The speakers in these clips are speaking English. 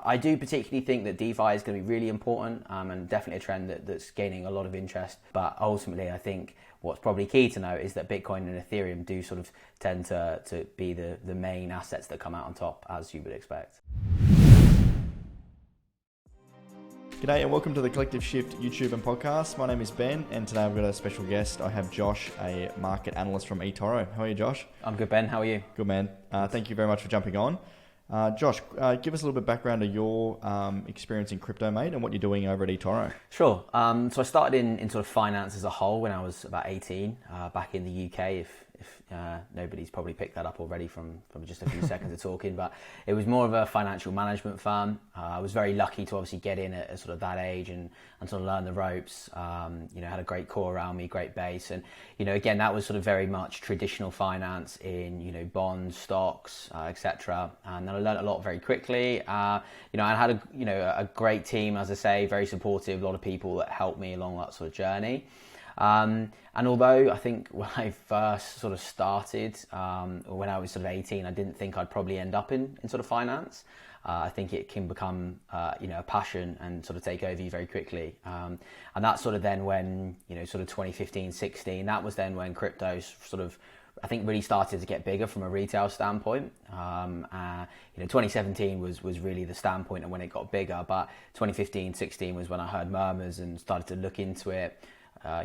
I do particularly think that DeFi is going to be really important and definitely a trend that's gaining a lot of interest. But ultimately, I think what's probably key to note is that Bitcoin and Ethereum do sort of tend to be the main assets that come out on top, as you would expect. G'day and welcome to the Collective Shift YouTube and podcast. My name is Ben and today I've got a special guest. I have Josh, a market analyst from eToro. How are you, Josh? I'm good, Ben. How are you? Good, man. Thank you very much for jumping on. Josh, give us a little bit of background of your experience in crypto, mate, and what you're doing over at eToro. Sure. So I started in sort of finance as a whole when I was about 18, back in the UK, if nobody's probably picked that up already from just a few seconds of talking, but it was more of a financial management firm. I was very lucky to obviously get in at sort of that age and sort of learn the ropes. Had a great core around me, great base. And, again, that was sort of very much traditional finance in, bonds, stocks, etc. And then I learned a lot very quickly. I had a great team, as I say, very supportive, a lot of people that helped me along that sort of journey. And although I think when I first sort of started, or when I was sort of 18, I didn't think I'd probably end up in sort of finance. I think it can become, a passion and sort of take over you very quickly. And that's sort of then when, sort of 2015, 16, that was then when crypto sort of, I think, really started to get bigger from a retail standpoint. 2017 was really the standpoint and when it got bigger, but 2015, 16 was when I heard murmurs and started to look into it. I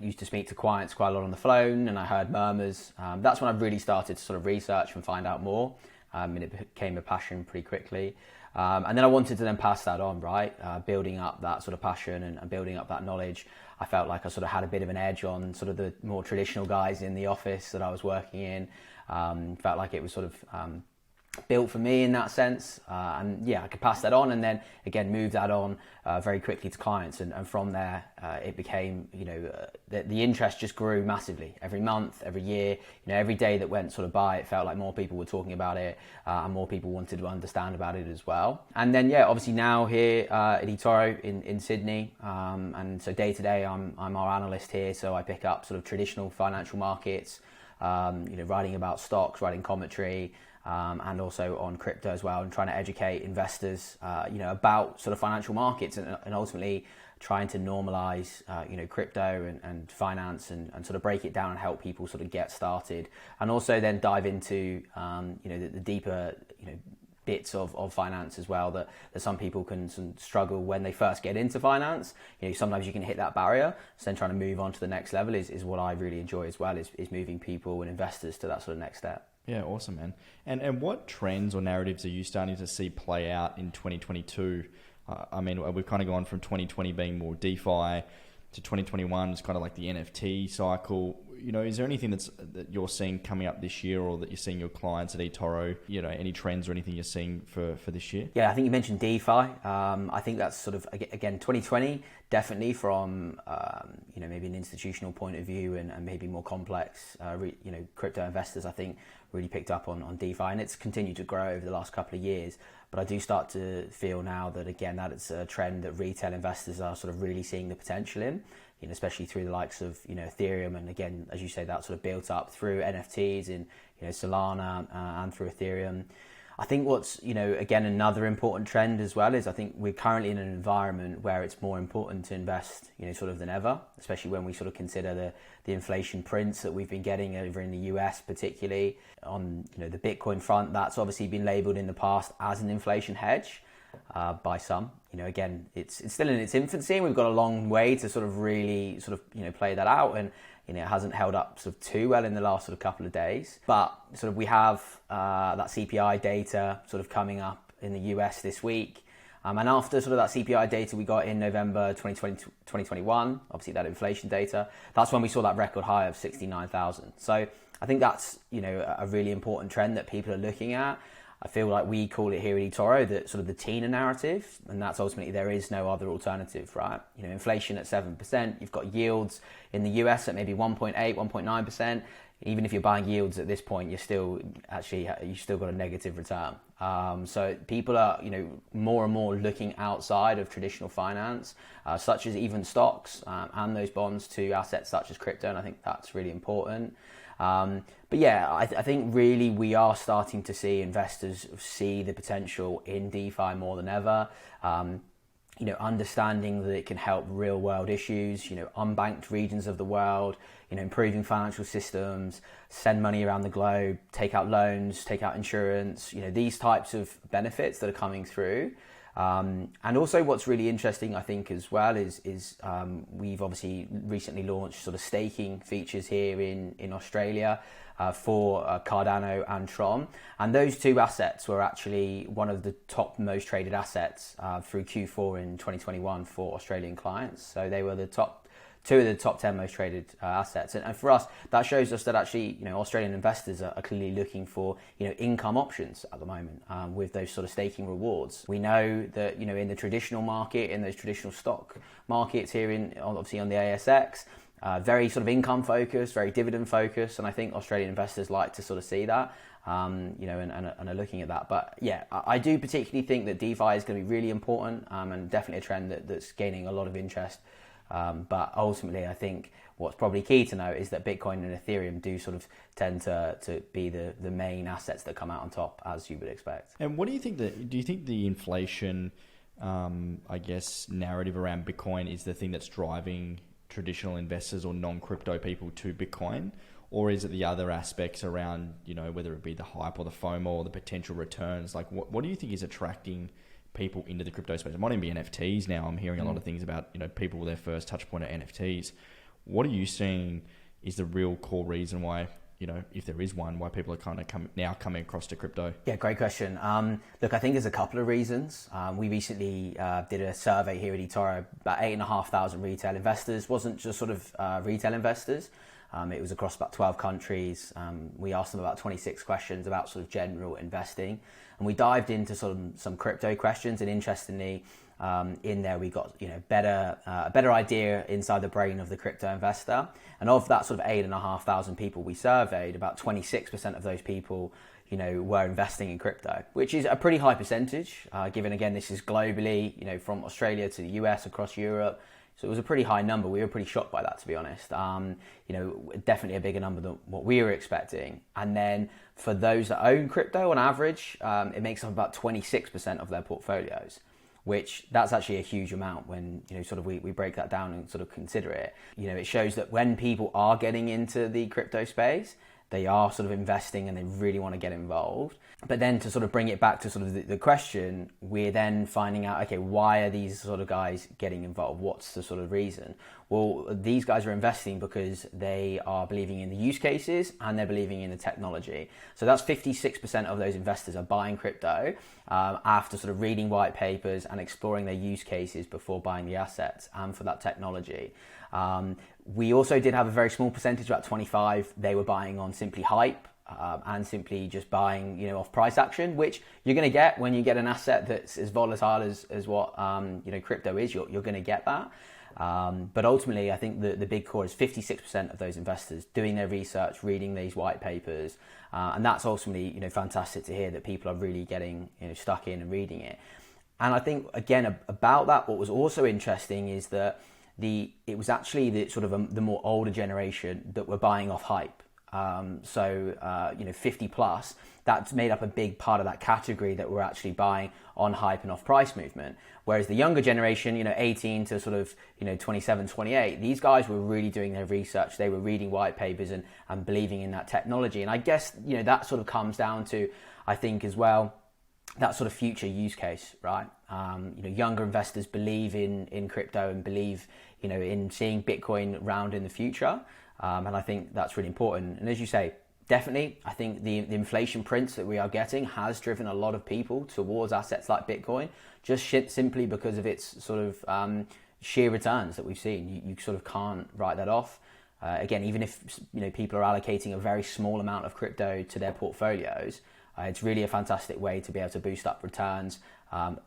used to speak to clients quite a lot on the phone and I heard murmurs. That's when I really started to sort of research and find out more. And it became a passion pretty quickly. And then I wanted to then pass that on, right? Building up that sort of passion and building up that knowledge. I felt like I sort of had a bit of an edge on sort of the more traditional guys in the office that I was working in. Felt like it was sort of built for me in that sense, and I could pass that on and then again move that on very quickly to clients, and from there it became the interest just grew massively every month, every year. Every day that went sort of by, it felt like more people were talking about it and more people wanted to understand about it as well. And then obviously now here at eToro in Sydney, and so day to day I'm our analyst here, so I pick up sort of traditional financial markets, writing about stocks, writing commentary, and also on crypto as well, and trying to educate investors, about sort of financial markets and ultimately trying to normalize, crypto and finance and sort of break it down and help people sort of get started, and also then dive into, the deeper, bits of finance as well that some people can struggle when they first get into finance. Sometimes you can hit that barrier, so then trying to move on to the next level is what I really enjoy as well, is moving people and investors to that sort of next step. Yeah, awesome, man. And what trends or narratives are you starting to see play out in 2022? We've kind of gone from 2020 being more DeFi to 2021 is kind of like the NFT cycle. Is there anything that you're seeing coming up this year, or that you're seeing your clients at eToro? Any trends or anything you're seeing for this year? Yeah, I think you mentioned DeFi. I think that's sort of, again, 2020, definitely from, maybe an institutional point of view and maybe more complex, crypto investors, I think, really picked up on DeFi, and it's continued to grow over the last couple of years. But I do start to feel now that, again, that it's a trend that retail investors are sort of really seeing the potential in, especially through the likes of, Ethereum. And again, as you say, that sort of built up through NFTs in, Solana and through Ethereum. I think what's, again, another important trend as well is I think we're currently in an environment where it's more important to invest, sort of than ever, especially when we sort of consider the inflation prints that we've been getting over in the US, particularly on, the Bitcoin front. That's obviously been labeled in the past as an inflation hedge by some. Again, it's still in its infancy, and we've got a long way to sort of really sort of, play that out. And, it hasn't held up sort of too well in the last sort of couple of days. But sort of we have that CPI data sort of coming up in the US this week. And after sort of that CPI data we got in November 2021, obviously that inflation data, that's when we saw that record high of 69,000. So I think that's, a really important trend that people are looking at. I feel like we call it here at eToro that sort of the Tina narrative, and that's ultimately there is no other alternative, right? Inflation at 7%, you've got yields in the US at maybe 1.8, 1.9%. Even if you're buying yields at this point, you've still got a negative return. So people are, more and more looking outside of traditional finance, such as even stocks and those bonds, to assets such as crypto, and I think that's really important. But yeah, I think really we are starting to see investors see the potential in DeFi more than ever. Understanding that it can help real world issues, unbanked regions of the world, improving financial systems, send money around the globe, take out loans, take out insurance, these types of benefits that are coming through. And also what's really interesting, I think, as well is we've obviously recently launched sort of staking features here in Australia for Cardano and Tron. And those two assets were actually one of the top most traded assets through Q4 in 2021 for Australian clients. So they were two of the top 10 most traded assets. And for us, that shows us that actually, Australian investors are clearly looking for, income options at the moment with those sort of staking rewards. We know that, in the traditional market, in those traditional stock markets here obviously on the ASX, very sort of income focused, very dividend focused. And I think Australian investors like to sort of see that, and are looking at that. But yeah, I do particularly think that DeFi is going to be really important and definitely a trend that's gaining a lot of interest. But ultimately, I think what's probably key to note is that Bitcoin and Ethereum do sort of tend to be the main assets that come out on top, as you would expect. And what do you think do you think the inflation, narrative around Bitcoin is the thing that's driving traditional investors or non-crypto people to Bitcoin? Or is it the other aspects around, whether it be the hype or the FOMO or the potential returns? Like, what do you think is attracting people into the crypto space? It might even be NFTs now. I'm hearing a lot of things about, people with their first touch point at NFTs. What are you seeing is the real core reason why, if there is one, why people are kind of coming across to crypto? Yeah, great question. Look, I think there's a couple of reasons. We recently did a survey here at eToro, about 8,500 retail investors. Wasn't just sort of retail investors. It was across about 12 countries. We asked them about 26 questions about sort of general investing. And we dived into some crypto questions. And interestingly, in there we got a better idea inside the brain of the crypto investor. And of that sort of 8,500 people we surveyed, about 26% of those people were investing in crypto, which is a pretty high percentage, given again this is globally, from Australia to the US, across Europe. So it was a pretty high number. We were pretty shocked by that, to be honest. Definitely a bigger number than what we were expecting. And then for those that own crypto on average, it makes up about 26% of their portfolios, which that's actually a huge amount when, we break that down and sort of consider it. It shows that when people are getting into the crypto space, they are sort of investing and they really want to get involved. But then to sort of bring it back to sort of the question, we're then finding out, okay, why are these sort of guys getting involved? What's the sort of reason? Well, these guys are investing because they are believing in the use cases and they're believing in the technology. So that's 56% of those investors are buying crypto after sort of reading white papers and exploring their use cases before buying the assets and for that technology. We also did have a very small percentage, about 25, they were buying on simply hype and simply just buying, off price action, which you're going to get when you get an asset that's as volatile as what, crypto is. You're going to get that. But ultimately, I think the big core is 56% of those investors doing their research, reading these white papers. And that's ultimately, fantastic to hear that people are really getting, stuck in and reading it. And I think, again, about that, what was also interesting is that it was actually the sort of the more older generation that were buying off hype. 50 plus, that's made up a big part of that category that were actually buying on hype and off price movement. Whereas the younger generation, 18 to sort of, 27, 28, these guys were really doing their research. They were reading white papers and believing in that technology. And I guess, that sort of comes down to, I think as well, that sort of future use case, right? Younger investors believe in crypto and believe, in seeing Bitcoin around in the future. And I think that's really important. And as you say, definitely, I think the inflation prints that we are getting has driven a lot of people towards assets like Bitcoin, just simply because of its sort of sheer returns that we've seen. You sort of can't write that off. Again, even if people are allocating a very small amount of crypto to their portfolios, it's really a fantastic way to be able to boost up returns.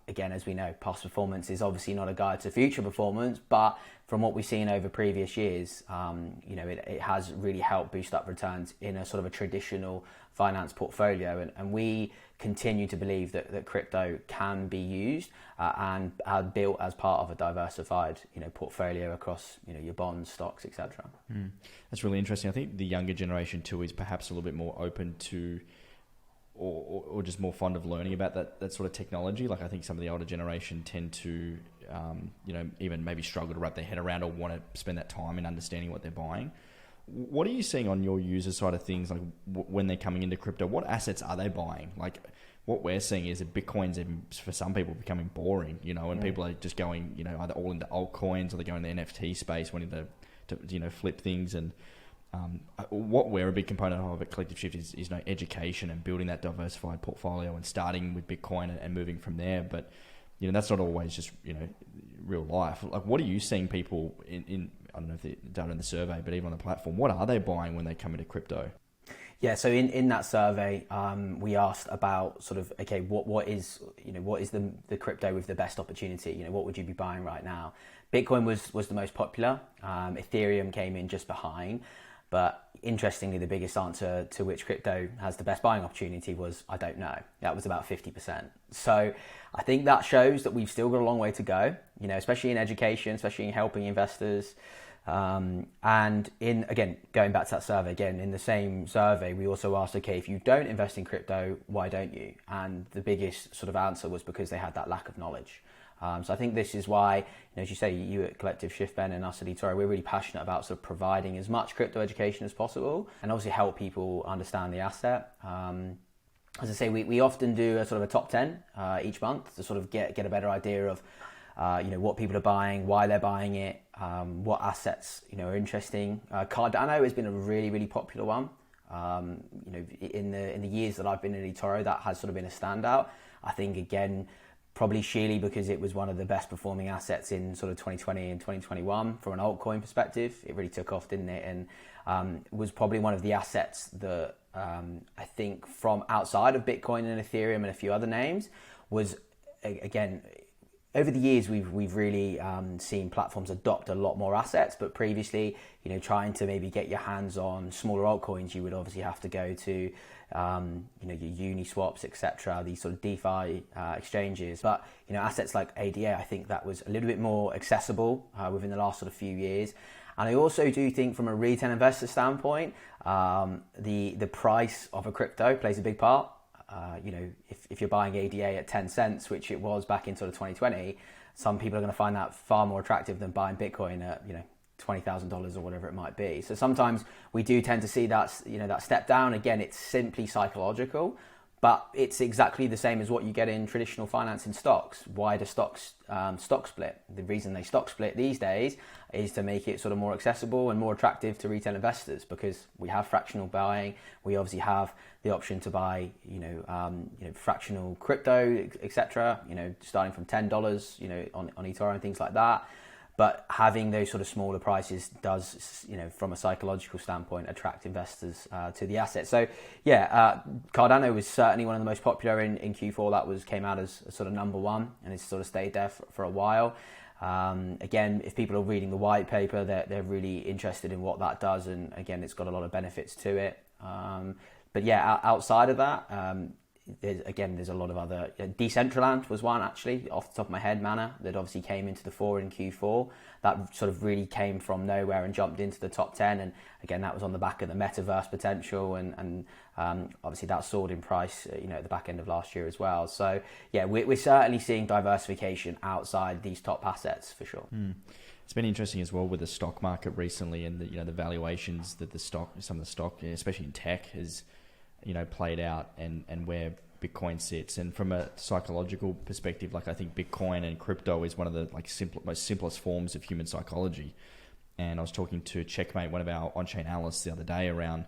Again, as we know, past performance is obviously not a guide to future performance, but from what we've seen over previous years, it has really helped boost up returns in a sort of a traditional finance portfolio. And we continue to believe that crypto can be used and built as part of a diversified portfolio across your bonds, stocks, etc. That's really interesting. I think the younger generation too is perhaps a little bit more open to or just more fond of learning about that sort of technology. Like I think some of the older generation tend to even maybe struggle to wrap their head around or want to spend that time in understanding what they're buying. What are you seeing on your user side of things, like when they're coming into crypto? What assets are they buying? Like what we're seeing is that Bitcoin's, for some people, becoming boring, and people are just going, either all into altcoins or they go in the NFT space, wanting to flip things. And what we're a big component of at Collective Shift is education and building that diversified portfolio and starting with Bitcoin and moving from there. But that's not always just real life. Like what are you seeing people in I don't know if they're done in the survey, but even on the platform, what are they buying when they come into crypto? Yeah, so in that survey, we asked about sort of, okay, what is the crypto with the best opportunity? What would you be buying right now? Bitcoin was the most popular. Ethereum came in just behind, but interestingly, the biggest answer to which crypto has the best buying opportunity was, I don't know. That was about 50%. So I think that shows that we've still got a long way to go, especially in education, especially in helping investors. And going back to that survey again, in the same survey, we also asked, okay, if you don't invest in crypto, why don't you? And the biggest sort of answer was because they had that lack of knowledge. So I think this is why, as you say, you at Collective Shift, Ben, and us at eToro, we're really passionate about sort of providing as much crypto education as possible and obviously help people understand the asset. As I say, we often do a sort of a top 10 each month to sort of get a better idea of what people are buying, why they're buying it, what assets are interesting. Cardano has been a really, really popular one. In the years that I've been in eToro, that has sort of been a standout. I think again, probably sheerly because it was one of the best performing assets in sort of 2020 and 2021 from an altcoin perspective. It really took off, didn't it? And was probably one of the assets that I think from outside of Bitcoin and Ethereum and a few other names was, again, over the years, we've really seen platforms adopt a lot more assets, but previously, trying to maybe get your hands on smaller altcoins, you would obviously have to go to, your Uniswaps, etc., these sort of DeFi exchanges. But, assets like ADA, I think that was a little bit more accessible within the last sort of few years. And I also do think from a retail investor standpoint, the price of a crypto plays a big part. If you're buying ADA at 10 cents, which it was back in sort of 2020, some people are going to find that far more attractive than buying Bitcoin at, $20,000 or whatever it might be. So sometimes we do tend to see that, that step down. Again, it's simply psychological, but it's exactly the same as what you get in traditional finance in stocks. Why do stocks stock split? The reason they stock split these days is to make it sort of more accessible and more attractive to retail investors, because we have fractional buying. We obviously have the option to buy, fractional crypto, etc. Starting from $10, on eToro and things like that. But having those sort of smaller prices does, from a psychological standpoint, attract investors to the asset. So, Cardano was certainly one of the most popular in Q4. That came out as sort of number one, and it's sort of stayed there for a while. Again, if people are reading the white paper, they're really interested in what that does, and again, it's got a lot of benefits to it. But outside of that, there's a lot of other. Decentraland was one, actually, off the top of my head, Mana, that obviously came into the fore in Q4. That sort of really came from nowhere and jumped into the top 10. And again, that was on the back of the metaverse potential. And obviously that soared in price, at the back end of last year as well. So, we're certainly seeing diversification outside these top assets for sure. It's been interesting as well with the stock market recently, and the valuations that some of the stock, especially in tech, has played out, and where Bitcoin sits. And from a psychological perspective, I think Bitcoin and crypto is one of the most simplest forms of human psychology. And I was talking to Checkmate, one of our on-chain analysts, the other day around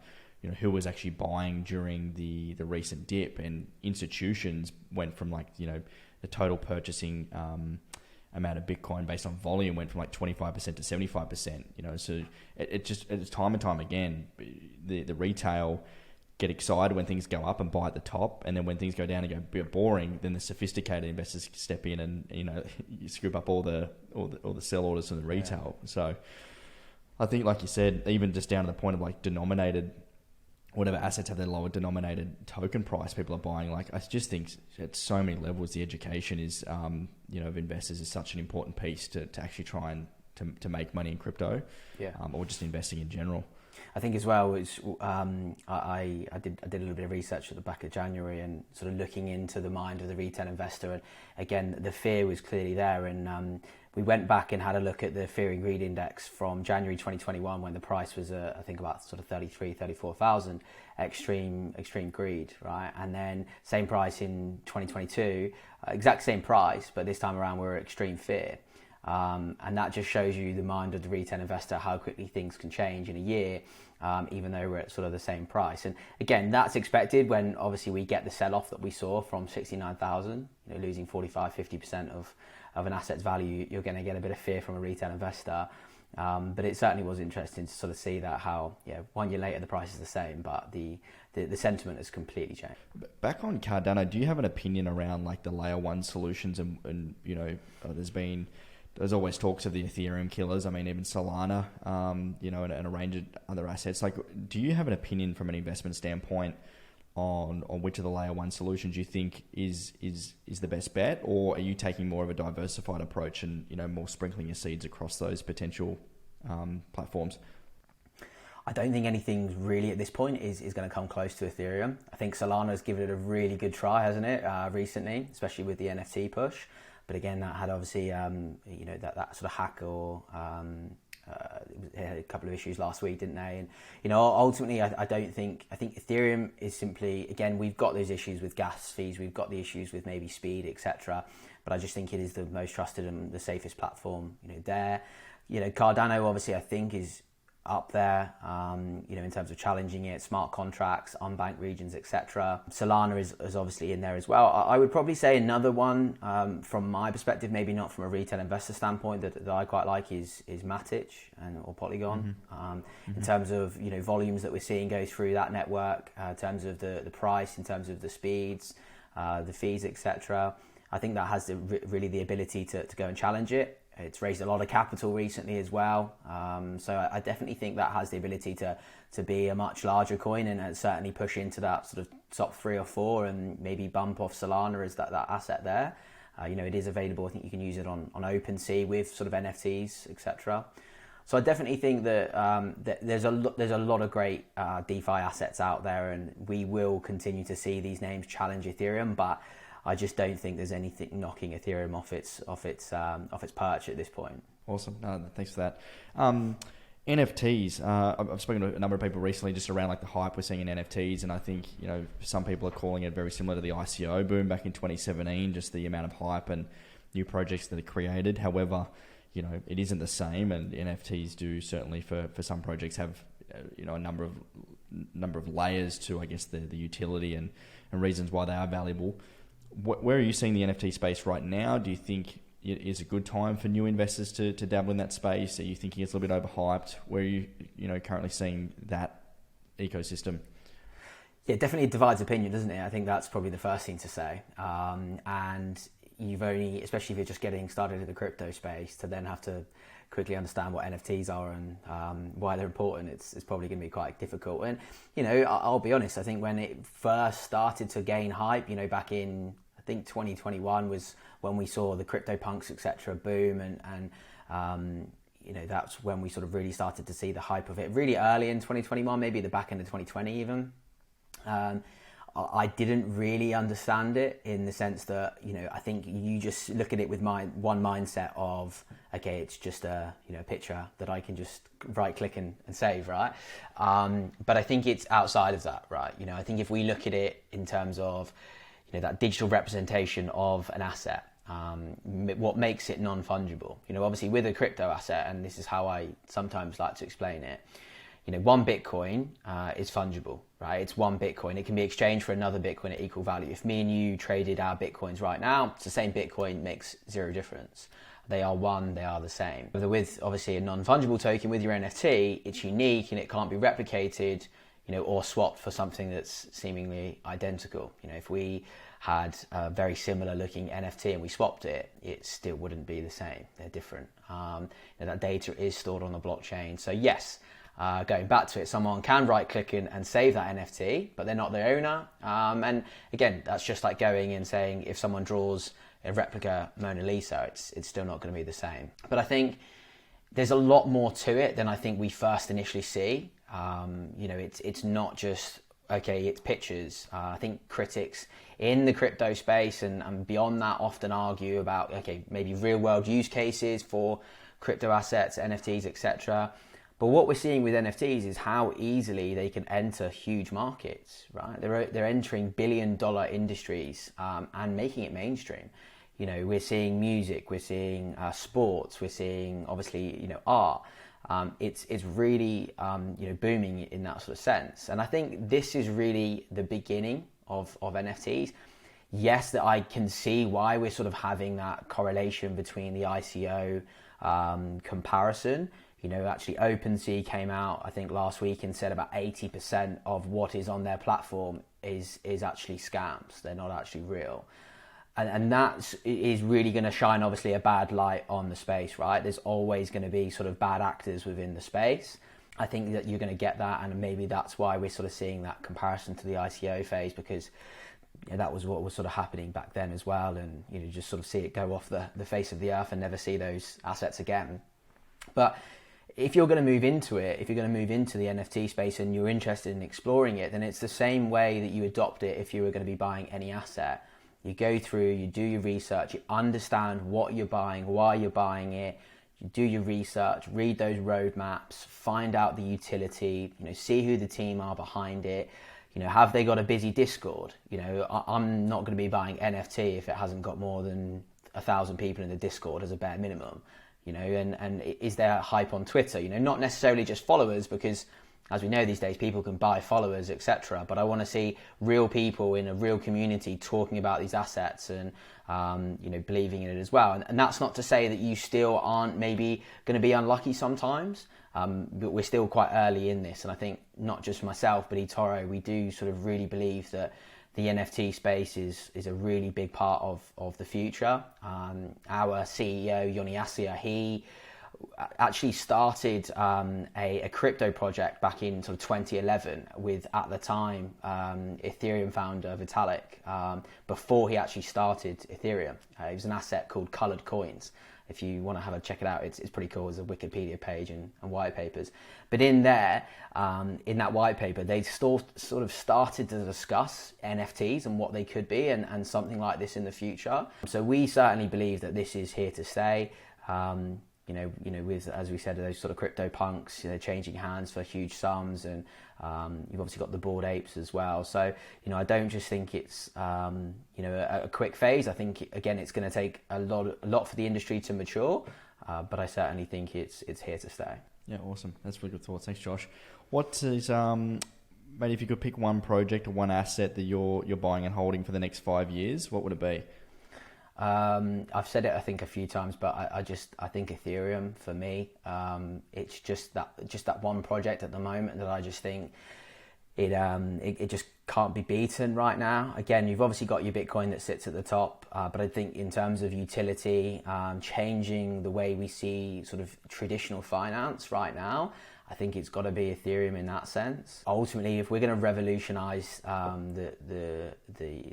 who was actually buying during the recent dip, and institutions went from the total purchasing amount of Bitcoin based on volume went from 25% to 75%. So it's time and time again, the retail get excited when things go up and buy at the top, and then when things go down and go a bit boring, then the sophisticated investors step in and you scoop up all the sell orders from the retail. So I think, like you said, even just down to the point of denominated whatever assets have their lower denominated token price, people are buying. Like, I just think at so many levels, the education is, of investors is such an important piece to actually try and to make money in crypto, or just investing in general. I think as well is I did a little bit of research at the back of January and sort of looking into the mind of the retail investor, and again the fear was clearly there, and we went back and had a look at the fear and greed index from January 2021 when the price was I think about sort of 34,000, extreme greed, right? And then same price in 2022, exact same price, but this time around we're at extreme fear. And that just shows you the mind of the retail investor, how quickly things can change in a year, even though we're at sort of the same price. And again, that's expected when obviously we get the sell-off that we saw from 69,000, losing 45-50% of an asset's value. You're going to get a bit of fear from a retail investor. But it certainly was interesting to sort of see that how 1 year later the price is the same, but the sentiment has completely changed. Back on Cardano, do you have an opinion around like the layer one solutions and there's always talks of the Ethereum killers. I mean, even Solana, and a range of other assets. Like, do you have an opinion from an investment standpoint on which of the layer one solutions you think is the best bet, or are you taking more of a diversified approach and more sprinkling your seeds across those potential platforms? I don't think anything really at this point is going to come close to Ethereum. I think Solana's given it a really good try, hasn't it, recently, especially with the NFT push. But again, that had obviously, that sort of hack or it had a couple of issues last week, didn't they? And, ultimately, I think Ethereum is simply, again, we've got those issues with gas fees, we've got the issues with maybe speed, etc. But I just think it is the most trusted and the safest platform, there. Cardano, obviously, I think is up there, in terms of challenging it, smart contracts, unbanked regions, etc. Solana is obviously in there as well. I would probably say another one, from my perspective, maybe not from a retail investor standpoint, that I quite like is Matic or Polygon. In terms of volumes that we're seeing go through that network, in terms of the price, in terms of the speeds, the fees, etc. I think that has really the ability to go and challenge it. It's raised a lot of capital recently as well. So I definitely think that has the ability to be a much larger coin and certainly push into that sort of top 3 or 4 and maybe bump off Solana as that asset there. It is available. I think you can use it on OpenSea with sort of NFTs, etc. So I definitely think that there's a lot of great DeFi assets out there, and we will continue to see these names challenge Ethereum, but I just don't think there's anything knocking Ethereum off its perch at this point. Awesome. No, thanks for that. NFTs. I've spoken to a number of people recently just around like the hype we're seeing in NFTs, and I think some people are calling it very similar to the ICO boom back in 2017. Just the amount of hype and new projects that are created. However, it isn't the same, and NFTs do certainly for some projects have a number of layers to, I guess, the utility and reasons why they are valuable. Where are you seeing the NFT space right now? Do you think it is a good time for new investors to dabble in that space? Are you thinking it's a little bit overhyped? Where are you currently seeing that ecosystem? Yeah, definitely divides opinion, doesn't it? I think that's probably the first thing to say. And you've only, especially if you're just getting started in the crypto space, to then have to quickly understand what NFTs are and why they're important, it's probably going to be quite difficult. And, I'll be honest, I think when it first started to gain hype, back in, I think 2021 was when we saw the CryptoPunks, etc. boom, and that's when we sort of really started to see the hype of it. Really early in 2021, maybe the back end of 2020 even. I didn't really understand it in the sense that, I think you just look at it with one mindset of, okay, it's just a picture that I can just right click and save, right? But I think it's outside of that, right? I think if we look at it in terms of, that digital representation of an asset, what makes it non-fungible? Obviously with a crypto asset, and this is how I sometimes like to explain it, 1 Bitcoin is fungible, right? It's 1 Bitcoin. It can be exchanged for another Bitcoin at equal value. If me and you traded our Bitcoins right now, it's the same Bitcoin, makes 0 difference. They are one, they are the same. With obviously a non-fungible token, with your NFT, it's unique and it can't be replicated, or swapped for something that's seemingly identical. If we had a very similar looking NFT and we swapped it, it still wouldn't be the same. They're different. That data is stored on the blockchain. So yes, going back to it, someone can right click and save that NFT, but they're not the owner. And again, that's just like going and saying if someone draws a replica Mona Lisa, it's still not going to be the same. But I think there's a lot more to it than I think we first initially see. It's not just, okay, it's pictures. I think critics in the crypto space and beyond that often argue about, okay, maybe real world use cases for crypto assets, NFTs, etc. But what we're seeing with NFTs is how easily they can enter huge markets, right? They're entering billion-dollar industries and making it mainstream. We're seeing music, we're seeing sports, we're seeing obviously art. It's really booming in that sort of sense. And I think this is really the beginning of NFTs. Yes, that I can see why we're sort of having that correlation between the ICO comparison. Actually OpenSea came out, I think last week, and said about 80% of what is on their platform is actually scams. They're not actually real. And that is really going to shine, obviously, a bad light on the space, right? There's always going to be sort of bad actors within the space. I think that you're going to get that, and maybe that's why we're sort of seeing that comparison to the ICO phase, because that was what was sort of happening back then as well, and just sort of see it go off the face of the earth and never see those assets again. But if you're going to move into it, if you're going to move into the NFT space and you're interested in exploring it, then it's the same way that you adopt it if you were going to be buying any asset. You go through, you do your research, you understand what you're buying, why you're buying it, you do your research, read those roadmaps, find out the utility, see who the team are behind it, have they got a busy Discord? I'm not going to be buying NFT if it hasn't got more than 1,000 people in the Discord as a bare minimum, and is there hype on Twitter? Not necessarily just followers, because as we know these days, people can buy followers, etc. But I want to see real people in a real community talking about these assets and, believing in it as well. And that's not to say that you still aren't maybe going to be unlucky sometimes, but we're still quite early in this. And I think not just myself, but eToro, we do sort of really believe that the NFT space is a really big part of the future. Our CEO, Yoni Asia, he actually started a crypto project back in sort of 2011 with, at the time, Ethereum founder Vitalik, before he actually started Ethereum. It was an asset called Colored Coins. If you want to check it out, it's pretty cool. There's a Wikipedia page and white papers. But in there, in that white paper, they sort of started to discuss NFTs and what they could be and something like this in the future. So we certainly believe that this is here to stay. With, as we said, those sort of crypto punks, changing hands for huge sums, and you've obviously got the Bored Apes as well. So, I don't just think it's, a quick phase. I think, again, it's going to take a lot for the industry to mature, but I certainly think it's here to stay. Yeah, awesome. That's really good thoughts. Thanks, Josh. What is, maybe if you could pick one project or one asset that you're buying and holding for the next 5 years, what would it be? I've said it, I think, a few times, but I think Ethereum for me, it's just that one project at the moment that I just think it just can't be beaten right now. Again, you've obviously got your Bitcoin that sits at the top, but I think in terms of utility, changing the way we see sort of traditional finance right now, I think it's got to be Ethereum in that sense. Ultimately, if we're going to revolutionize the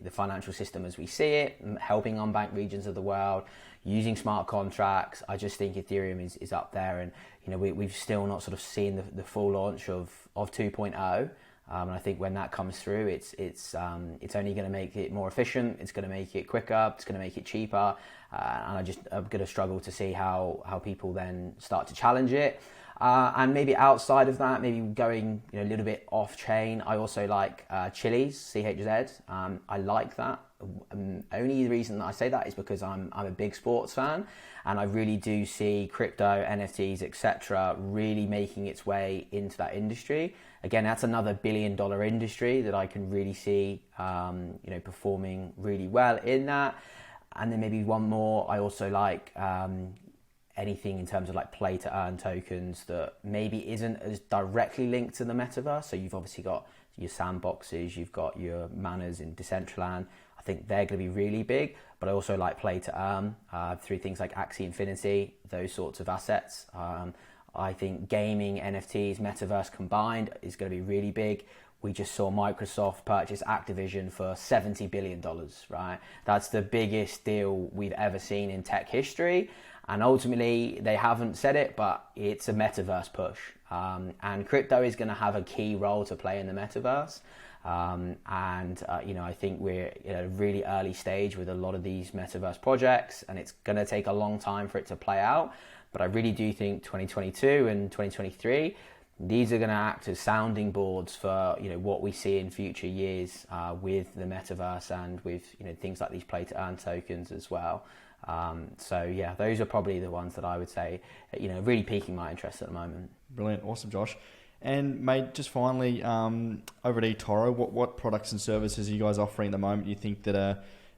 financial system as we see it, helping unbanked regions of the world, using smart contracts, I just think Ethereum is up there. And we've still not sort of seen the full launch of 2.0. And I think when that comes through, it's only going to make it more efficient. It's going to make it quicker. It's going to make it cheaper. And I'm going to struggle to see how people then start to challenge it. And maybe outside of that, maybe going a little bit off chain. I also like Chiliz, CHZ. I like that. Only the reason that I say that is because I'm a big sports fan, and I really do see crypto, NFTs, etc., really making its way into that industry. Again, that's another billion-dollar industry that I can really see, performing really well in that. And then maybe one more. I also like anything in terms of like play to earn tokens that maybe isn't as directly linked to the metaverse. So you've obviously got your sandboxes, you've got your Manas in Decentraland. I think they're going to be really big, but I also like play to earn through things like Axie Infinity, those sorts of assets. I think gaming, NFTs, metaverse combined is going to be really big. We just saw Microsoft purchase Activision for $70 billion, right? That's the biggest deal we've ever seen in tech history. And ultimately, they haven't said it, but it's a metaverse push. And crypto is going to have a key role to play in the metaverse. I think we're at a really early stage with a lot of these metaverse projects, and it's going to take a long time for it to play out. But I really do think 2022 and 2023, these are going to act as sounding boards for what we see in future years with the metaverse and with things like these play to earn tokens as well. Those are probably the ones that I would say really piquing my interest at the moment. Brilliant, awesome, Josh. And mate, just finally, over at eToro, what products and services are you guys offering at the moment you think that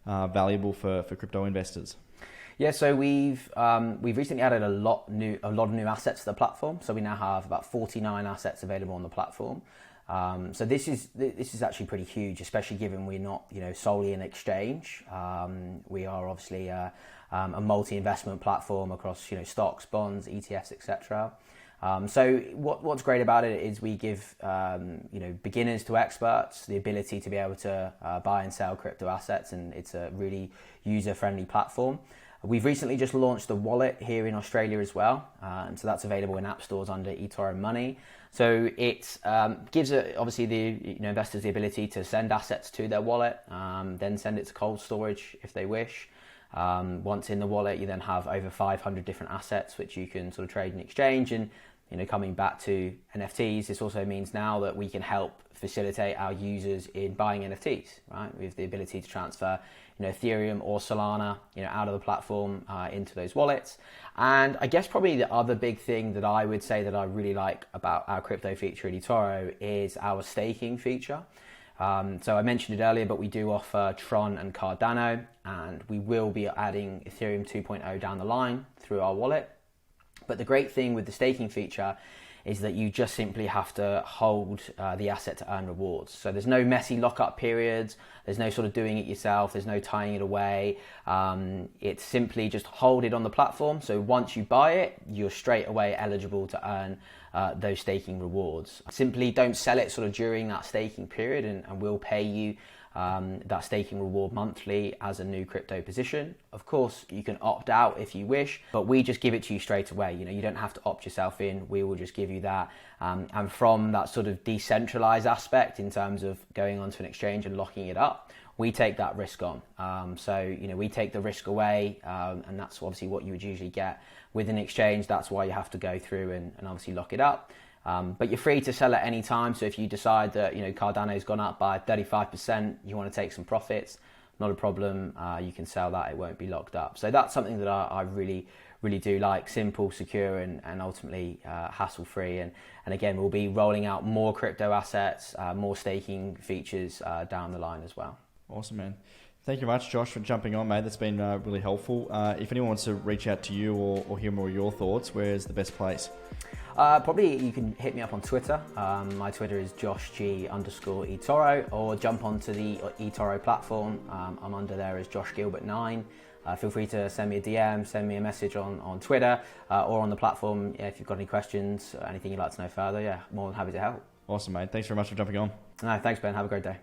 are valuable for crypto investors? Yeah, so we've recently added a lot of new assets to the platform. So we now have about 49 assets available on the platform. So this is actually pretty huge, especially given we're not solely an exchange. We are obviously a multi-investment platform across stocks, bonds, ETFs, etc. So what's great about it is we give beginners to experts the ability to be able to buy and sell crypto assets, and it's a really user-friendly platform. We've recently just launched the wallet here in Australia as well, so that's available in app stores under eToro Money. So it gives obviously the investors the ability to send assets to their wallet, then send it to cold storage if they wish. Once in the wallet, you then have over 500 different assets which you can sort of trade and exchange. And coming back to NFTs, this also means now that we can help facilitate our users in buying NFTs, right? We have the ability to transfer Ethereum or Solana out of the platform into those wallets. And I guess probably the other big thing that I would say that I really like about our crypto feature at eToro is our staking feature. So I mentioned it earlier, but we do offer Tron and Cardano, and we will be adding Ethereum 2.0 down the line through our wallet. But the great thing with the staking feature is that you just simply have to hold the asset to earn rewards. So there's no messy lockup periods, there's no sort of doing it yourself, there's no tying it away. It's simply just hold it on the platform. So once you buy it, you're straight away eligible to earn those staking rewards. Simply don't sell it sort of during that staking period, and we'll pay you that staking reward monthly as a new crypto position. Of course, you can opt out if you wish, but we just give it to you straight away. You don't have to opt yourself in. We will just give you that. And from that sort of decentralized aspect in terms of going onto an exchange and locking it up, we take that risk on. We take the risk away, and that's obviously what you would usually get with an exchange. That's why you have to go through and obviously lock it up. But you're free to sell at any time. So if you decide that Cardano's gone up by 35%, you want to take some profits, not a problem. You can sell that; it won't be locked up. So that's something that I really do like: simple, secure, and ultimately hassle-free. And again, we'll be rolling out more crypto assets, more staking features down the line as well. Awesome, man. Thank you much, Josh, for jumping on, mate. That's been really helpful. If anyone wants to reach out to you or hear more of your thoughts, where's the best place? Probably you can hit me up on Twitter. My Twitter is joshg_eToro, or jump onto the eToro platform. I'm under there as Josh Gilbert 9. Feel free to send me a DM, send me a message on Twitter or on the platform. If you've got any questions or anything you'd like to know further, more than happy to help. Awesome, mate. Thanks very much for jumping on. No, thanks, Ben. Have a great day.